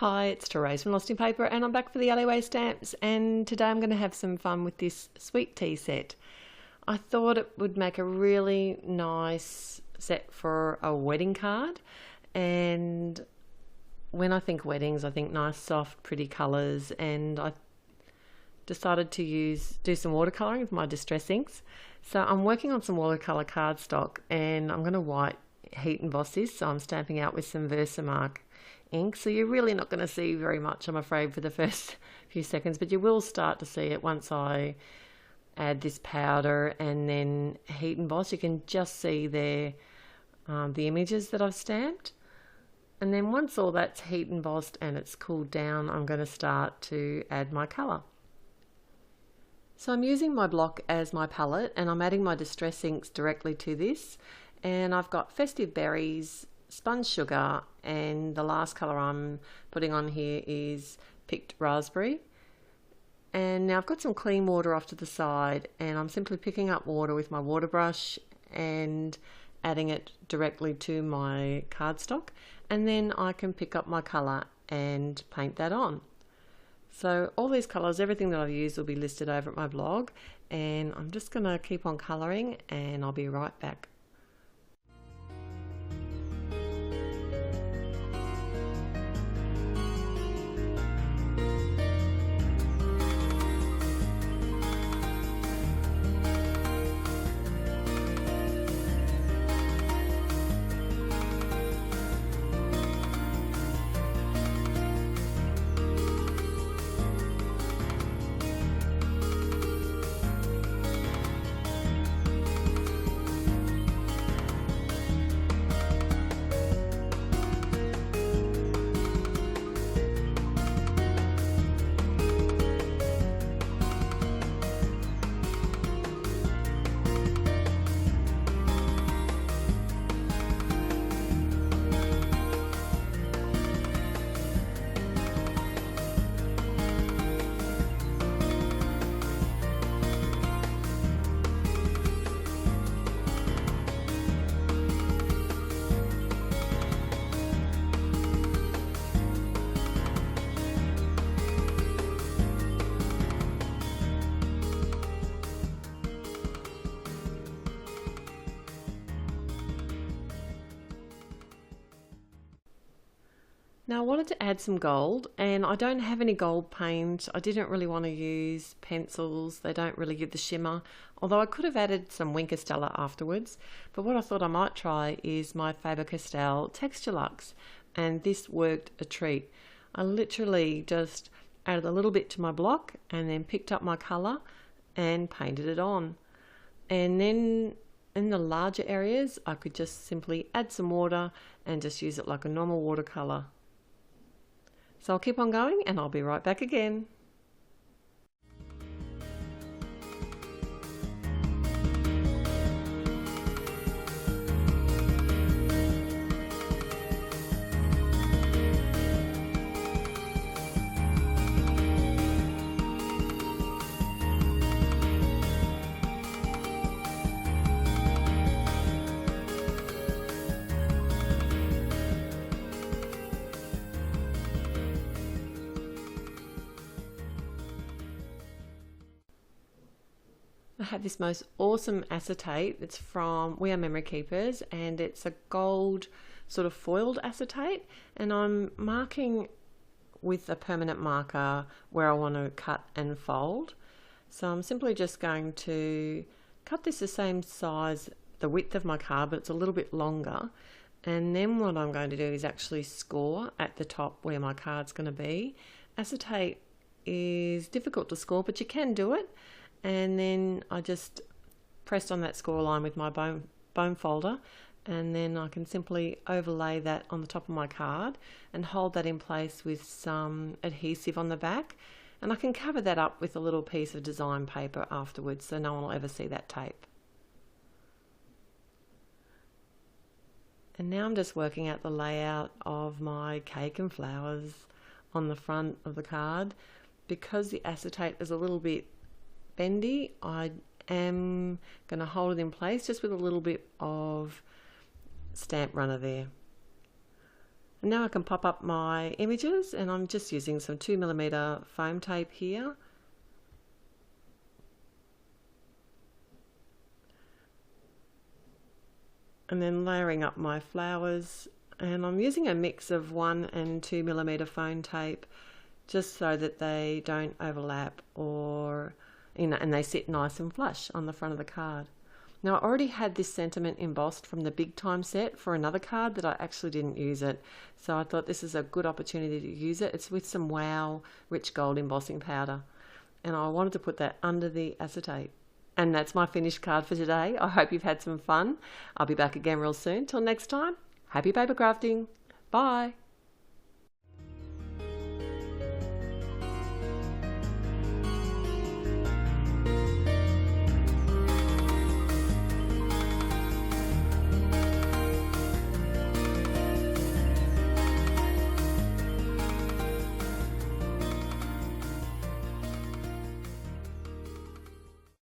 Hi, it's Therese from Lost in Paper and I'm back for the alleyway stamps, and today I'm going to have some fun with this Swee-Tea set. I thought it would make a really nice set for a wedding card, and when I think weddings I think nice soft pretty colours, and I decided to do some watercolouring with my distress inks. So I'm working on some watercolour cardstock and I'm going to white heat emboss this, so I'm stamping out with some Versamark ink. So you're really not going to see very much, I'm afraid, for the first few seconds, but you will start to see it once I add this powder and then heat emboss. You can just see there the images that I've stamped, and then once all that's heat embossed and it's cooled down, I'm going to start to add my colour. So I'm using my block as my palette and I'm adding my distress inks directly to this, and I've got Festive Berries, Spun Sugar, and the last colour I'm putting on here is Picked Raspberry. And now I've got some clean water off to the side, and I'm simply picking up water with my water brush and adding it directly to my cardstock, and then I can pick up my colour and paint that on. So all these colours, everything that I've used, will be listed over at my blog, and I'm just going to keep on colouring and I'll be right back. Now I wanted to add some gold, and I don't have any gold paint. I didn't really want to use pencils, they don't really give the shimmer, although I could have added some Winkestella afterwards. But what I thought I might try is my Faber-Castell Texture Luxe, and this worked a treat. I literally just added a little bit to my block and then picked up my colour and painted it on. And then in the larger areas I could just simply add some water and just use it like a normal watercolour. So I'll keep on going and I'll be right back again. I have this most awesome acetate. It's from We Are Memory Keepers, and it's a gold sort of foiled acetate, and I'm marking with a permanent marker where I want to cut and fold. So I'm simply just going to cut this the same size, the width of my card, but it's a little bit longer, and then what I'm going to do is actually score at the top where my card's going to be. Acetate is difficult to score, but you can do it. And then I just pressed on that score line with my bone folder, and then I can simply overlay that on the top of my card and hold that in place with some adhesive on the back, and I can cover that up with a little piece of design paper afterwards so no one will ever see that tape. And now I'm just working out the layout of my cake and flowers on the front of the card. Because the acetate is a little bit bendy, I am going to hold it in place just with a little bit of stamp runner there. And now I can pop up my images, and I'm just using some 2mm foam tape here. And then layering up my flowers, and I'm using a mix of 1 and 2mm foam tape just so that they don't overlap, or and they sit nice and flush on the front of the card. Now I already had this sentiment embossed from the Big Time set for another card that I actually didn't use it, so I thought this is a good opportunity to use it. It's with some Wow Rich Gold embossing powder, and I wanted to put that under the acetate. And that's my finished card for today. I hope you've had some fun. I'll be back again real soon. Till next time, happy paper crafting. Bye.